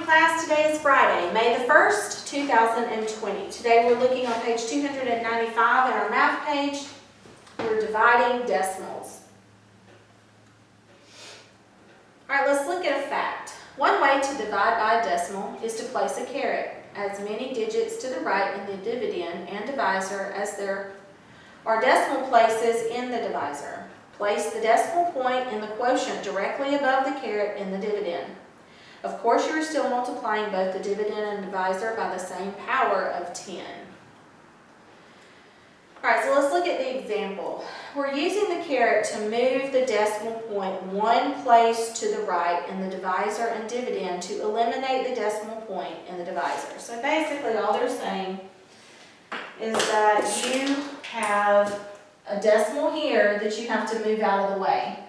morning, class. Today is Friday, May the 1st, 2020. Today we're looking on page 295 in our math page. We're dividing decimals. All right, let's look at a fact. One way to divide by a decimal is to place a caret as many digits to the right in the dividend and divisor as there are decimal places in the divisor. Place the decimal point in the quotient directly above the caret in the dividend. Of course, you are still multiplying both the dividend and divisor by the same power of 10. All right, so let's look at the example. We're using the caret to move the decimal point one place to the right in the divisor and dividend to eliminate the decimal point in the divisor. So basically all they're saying is that you have a decimal here that you have to move out of the way.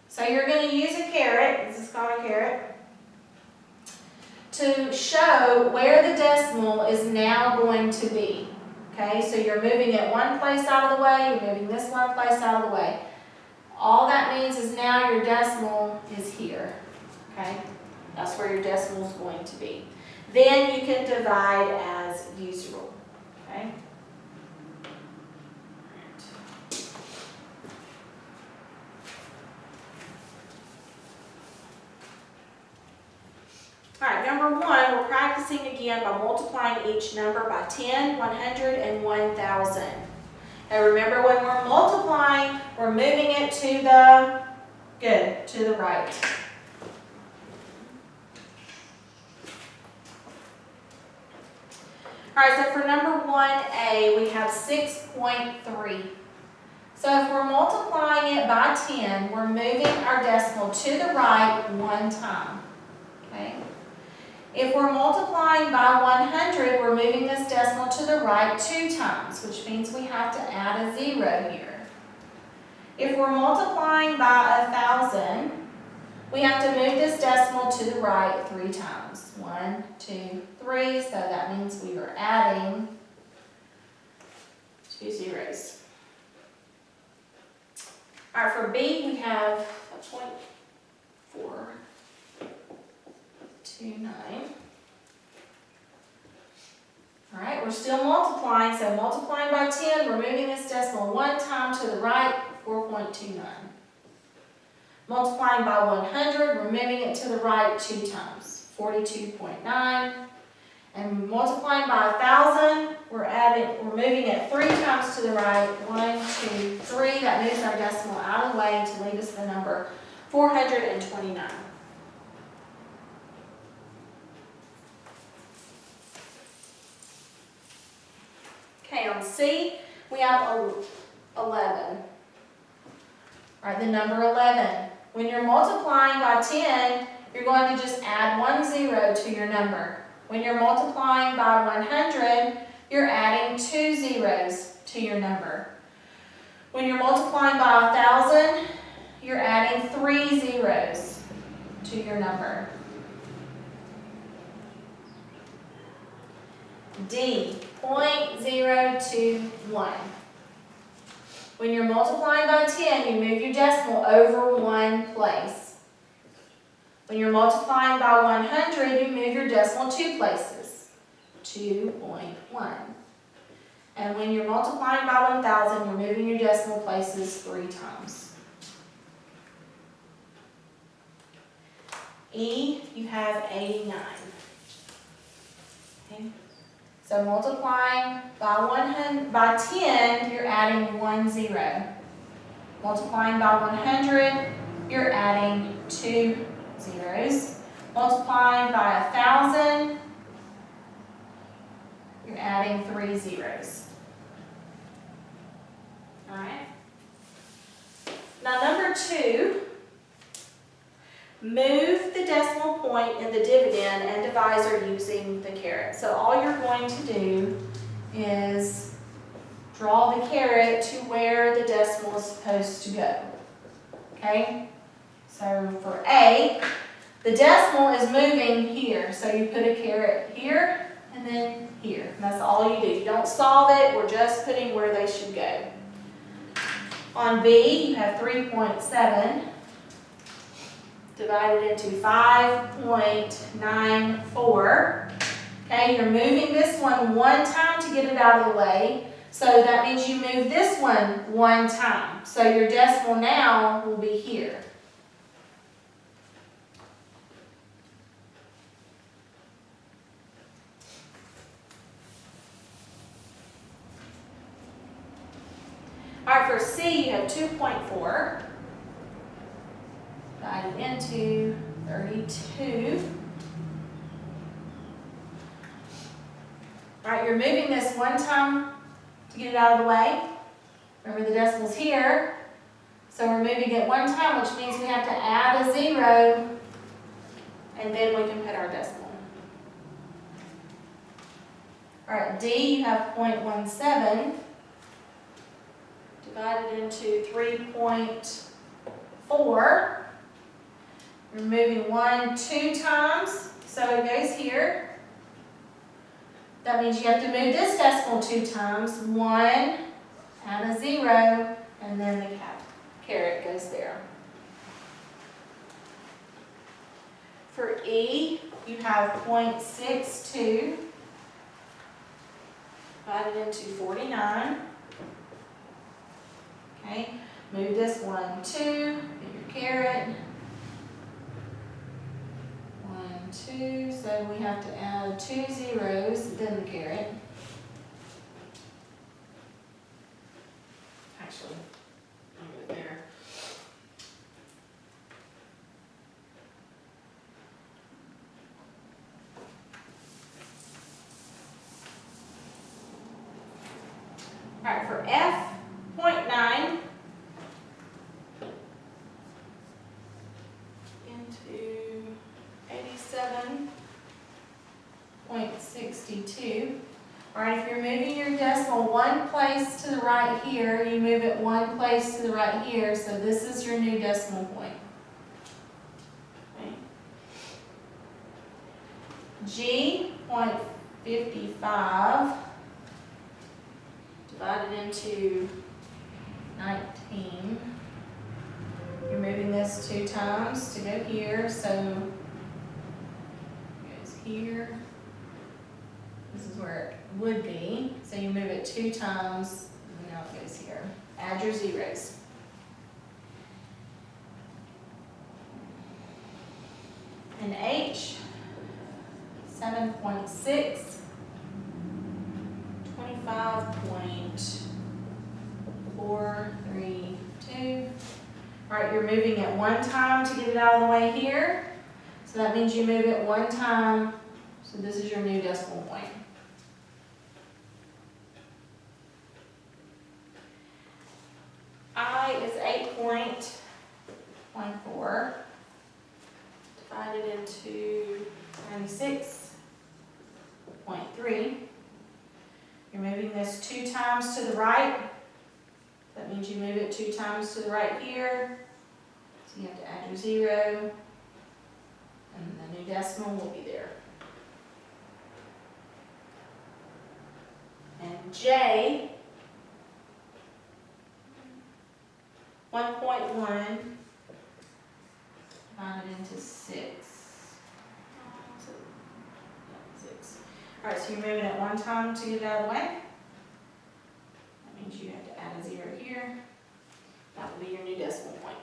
So you're going to use a caret, this is called a caret, to show where the decimal is now going to be. Okay, so you're moving it one place out of the way, you're moving this one place out of the way. All that means is now your decimal is here. Okay, that's where your decimal is going to be. Then you can divide as usual. Okay. All right, number one, we're practicing again by multiplying each number by 10, 100, and 1,000. Now remember, when we're multiplying, we're moving it to the right. All right, so for number 1A, we have 6.3. So if we're multiplying it by 10, we're moving our decimal to the right one time. Okay. If we're multiplying by 100, we're moving this decimal to the right 2 times, which means we have to add a 0 here. If we're multiplying by 1,000, we have to move this decimal to the right 3 times. 1, 2, 3, so that means we are adding 2 zeros. All right, for B, we have a 0.4. 29. All right, we're still multiplying, so multiplying by 10, we're moving this decimal one time to the right, 4.29. Multiplying by 100, we're moving it to the right 2 times, 42.9. And multiplying by 1,000, we're moving it 3 times to the right, 1, 2, 3. That moves our decimal out of the way to leave us the number 429. Okay, on C, we have 11. All right, the number 11. When you're multiplying by 10, you're going to just add 1 0 to your number. When you're multiplying by 100, you're adding 2 zeros to your number. When you're multiplying by 1,000, you're adding 3 zeros to your number. D, 0.021. When you're multiplying by 10, you move your decimal over one place. When you're multiplying by 100, you move your decimal 2 places. 2.1. And when you're multiplying by 1,000, you're moving your decimal places 3 times. E, you have 89. Okay. So multiplying by 10, you're adding 1 0. Multiplying by 100, you're adding 2 zeros. Multiplying by 1,000, you're adding 3 zeros. All right. Now number 2, move the decimal point in the dividend and divisor using the caret. So all you're going to do is draw the caret to where the decimal is supposed to go. Okay? So for A, the decimal is moving here. So you put a caret here and then here. And that's all you do. You don't solve it. We're just putting where they should go. On B, you have 3.7. divided into 5.94. Okay, you're moving this one time to get it out of the way. So that means you move this one time. So your decimal now will be here. All right, for C, you have 2.4 divided into 32. All right, you're moving this one time to get it out of the way. Remember the decimal's here. So we're moving it one time, which means we have to add a 0, and then we can put our decimal. All right, D, you have 0.17 divided into 3.4. We're moving 1 2 times, so it goes here. That means you have to move this decimal 2 times. 1, add a 0, and then the caret goes there. For E, you have 0.62 divided into 49. Okay, move this 1 2, get your caret. 1 2, so we have to add 2 zeros, then the caret. Actually, I'll move it there. All right, for F, 0.9 into 87.62. All right, if you're moving your decimal one place to the right here, you move it one place to the right here, so this is your new decimal point. Okay. G, 0.55 divided into 19. You're moving this 2 times to go here, so it goes here. This is where it would be. So you move it 2 times, and now it goes here. Add your zeros. And H, 7.6, 25.432. All right, you're moving it 1 time to get it out of the way here. So that means you move it 1 time. So this is your new decimal point. I is 8.14 divided into 96.3. You're moving this 2 times to the right. That means you move it 2 times to the right here. So you have to add your 0. And the new decimal will be there. And J, 1.1 divided into 6. 6. All right, so you're moving it 1 time to get it out of the way. That means you have to add a 0 here. That will be your new decimal point.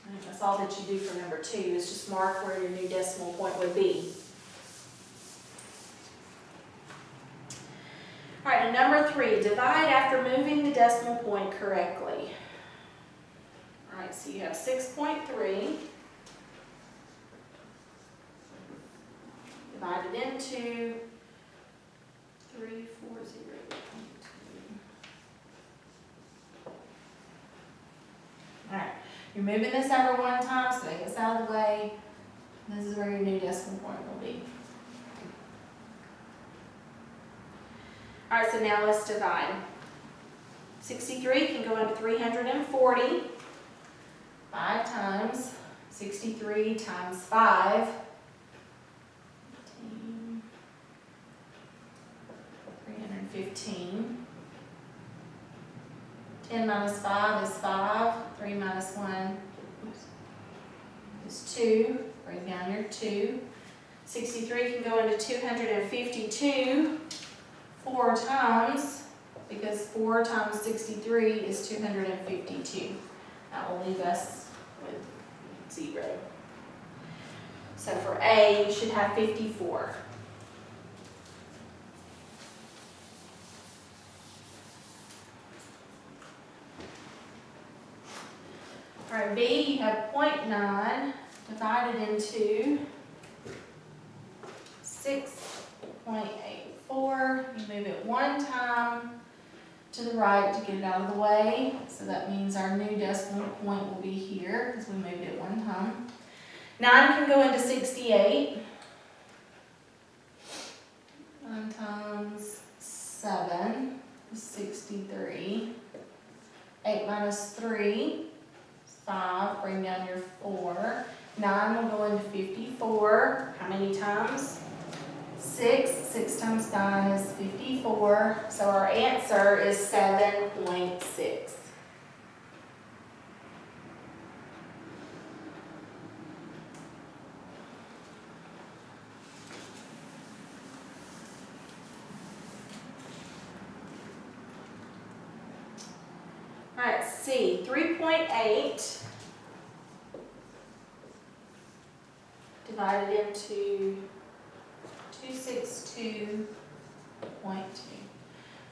And that's all that you do for number 2 is just mark where your new decimal point would be. All right, and number 3, divide after moving the decimal point correctly. All right, so you have 6.3 divided into 340.2. All right, you're moving this over 1 time, so it gets out of the way. This is where your new decimal point will be. All right, so now let's divide. 63 can go into 340. 5 times 63 times 5. 315 10 minus 5 is 5. 3 minus 1 is 2. Bring down your 2. 63 can go into 252 4 times, because 4 times 63 is 252. That will leave us with 0. So for A, you should have 54. All right, B, you have 0.9 divided into 6.84. You move it 1 time to the right to get it out of the way. So that means our new decimal point will be here because we moved it 1 time. 9 can go into 68. 9 times 7 is 63. 8 minus 3 is 5. Bring down your 4. 9 will go into 54. How many times? 6. 6 times 9 is 54. So our answer is 7.6. All right, C, 3.8 divided into 262.2.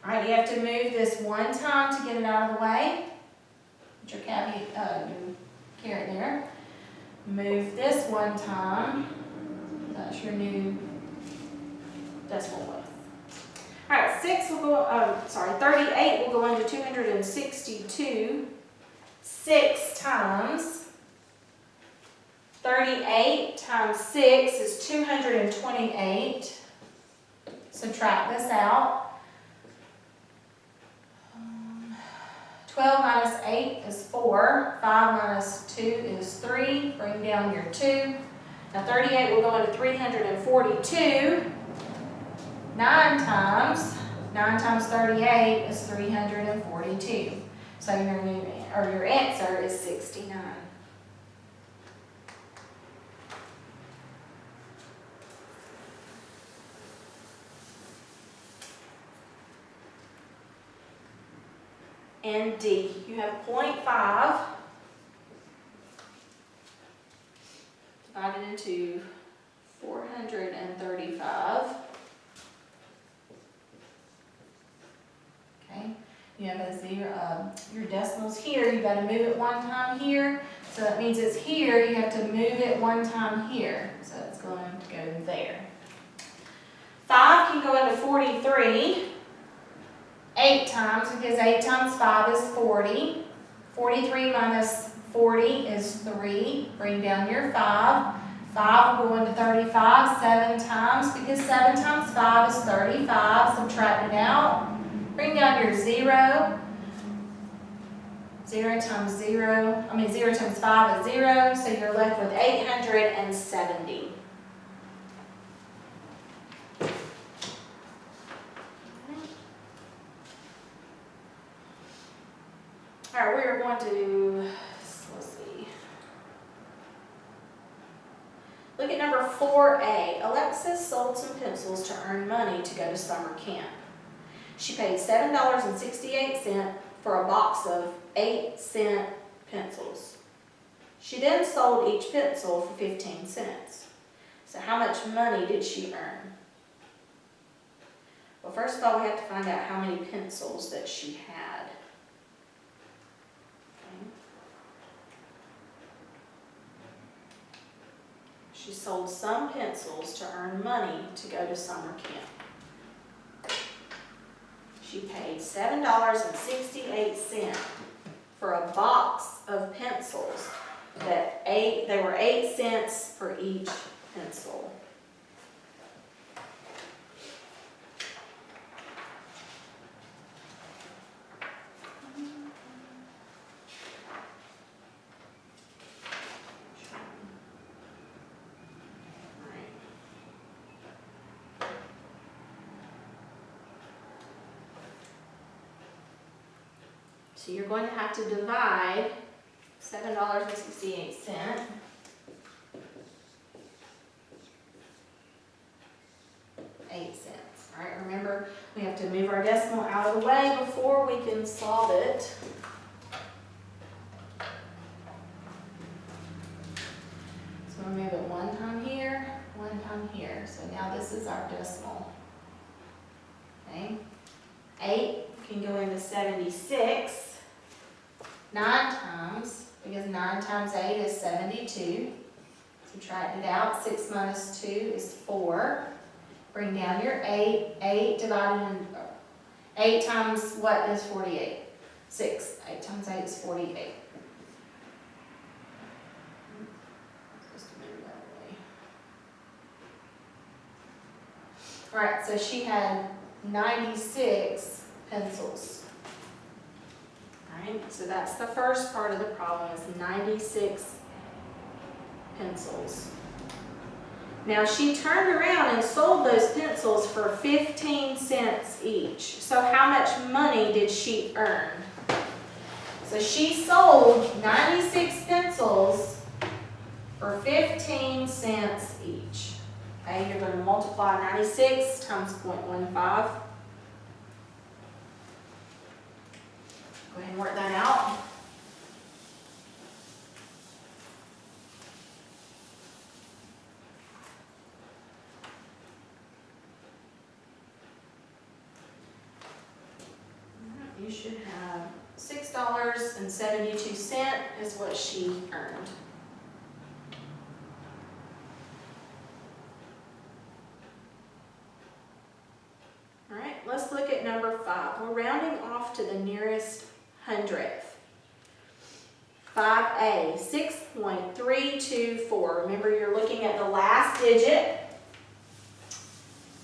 All right, you have to move this 1 time to get it out of the way. Put your caret there. Move this 1 time. That's your new decimal width. All right, 38 will go into 262 6 times. 38 times 6 is 228. Subtract this out. 12 minus 8 is 4. 5 minus 2 is 3. Bring down your 2. Now 38 will go into 342. 9 times 38 is 342. So your answer is 69. And D, you have 0.5 divided into 435. Okay, you have a 0. Your decimals here, you got to move it 1 time here. So that means it's here, you have to move it 1 time here. So it's going to go there. 5 can go into 43. 8 times, because 8 times 5 is 40. 43 minus 40 is 3. Bring down your 5. 5 will go into 35 7 times, because 7 times 5 is 35. Subtract it out. Bring down your 0. 0 times 5 is 0, so you're left with 870. All right, we're going to, let's see. Look at number 4A. Alexis sold some pencils to earn money to go to summer camp. She paid $7.68 for a box of 8-cent pencils. She then sold each pencil for 15 cents. So how much money did she earn? Well, first of all, we have to find out how many pencils that she had. She sold some pencils to earn money to go to summer camp. She paid $7.68 for a box of pencils they were 8 cents for each pencil. So you're going to have to divide $7.68. 8 cents. All right, remember, we have to move our decimal out of the way before we can solve it. So we'll move it one time here, one time here. So now this is our decimal. Okay. 8 can go into 76 9 times, because 9 times 8 is 72. Subtract it out. 6 minus 2 is 4. Bring down your 8. 8 divided in 8 times what is 48? 6. 8 times 8 is 48. Just move that way. All right, so she had 96 pencils. All right, so that's the first part of the problem, is 96 pencils. Now she turned around and sold those pencils for 15 cents each. So how much money did she earn? So she sold 96 pencils for 15 cents each. Okay, you're going to multiply 96 times 0.15. Go ahead and work that out. You should have $6.72 is what she earned. All right, let's look at number 5. We're rounding off to the nearest hundredth. 5A, 6.324. Remember, you're looking at the last digit.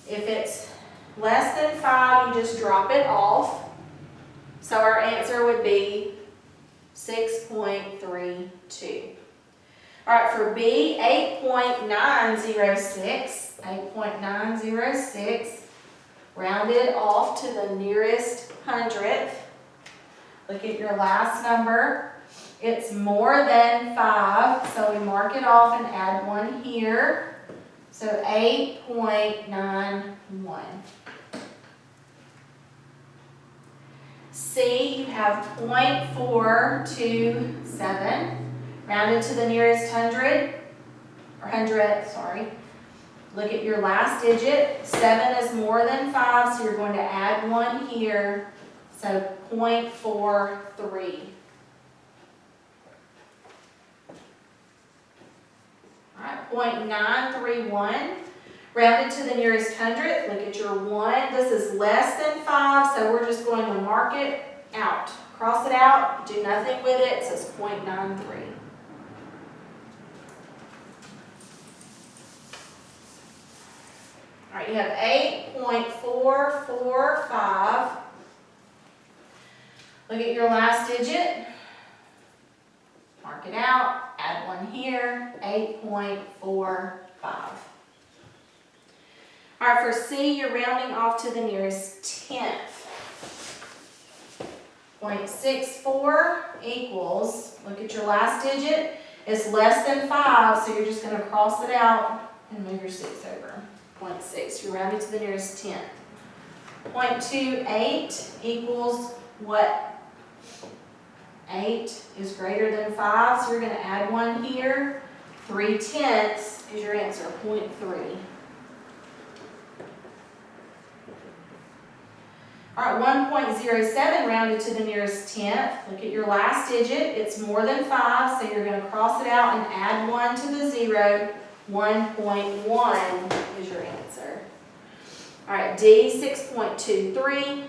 If it's less than 5, you just drop it off. So our answer would be 6.32. All right, for B, 8.906. 8.906. Rounded off to the nearest hundredth. Look at your last number. It's more than 5, so we mark it off and add 1 here. So 8.91. C, you have 0.427, rounded to the nearest hundredth, sorry. Look at your last digit. 7 is more than 5, so you're going to add 1 here, so 0.43. All right, 0.931. Rounded to the nearest hundredth, look at your 1. This is less than 5, so we're just going to mark it out. Cross it out, do nothing with it, so it's 0.93. All right, you have 8.445. Look at your last digit. Mark it out, add 1 here, 8.45. All right, for C, you're rounding off to the nearest tenth. 0.64 equals, look at your last digit, it's less than 5, so you're just going to cross it out and move your 6 over. 0.6, you're rounding to the nearest tenth. 0.28 equals what? 8 is greater than 5, so you're going to add 1 here. 3/10 is your answer, 0.3. All right, 1.07 rounded to the nearest tenth. Look at your last digit. It's more than 5, so you're going to cross it out and add 1 to the 0. 1.1 is your answer. All right, D, 6.23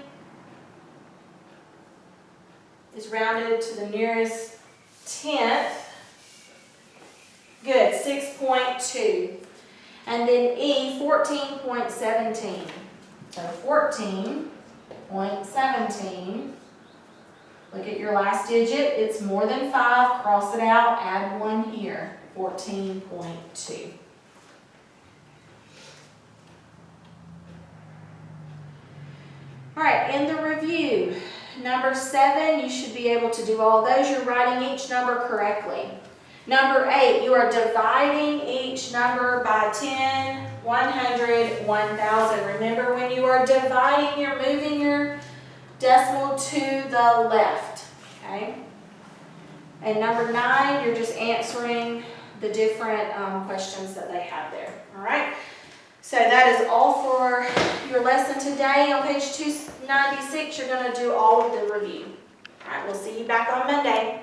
is rounded to the nearest tenth. Good, 6.2. And then E, 14.17. So 14.17. Look at your last digit. It's more than 5. Cross it out. Add 1 here. 14.2. All right, in the review, Number 7, you should be able to do all those. You're writing each number correctly. Number 8, you are dividing each number by 10, 100, 1,000. Remember, when you are dividing, you're moving your decimal to the left, okay? And number 9, you're just answering the different questions that they have there, all right? So that is all for your lesson today. On page 296, you're going to do all of the review. All right, we'll see you back on Monday.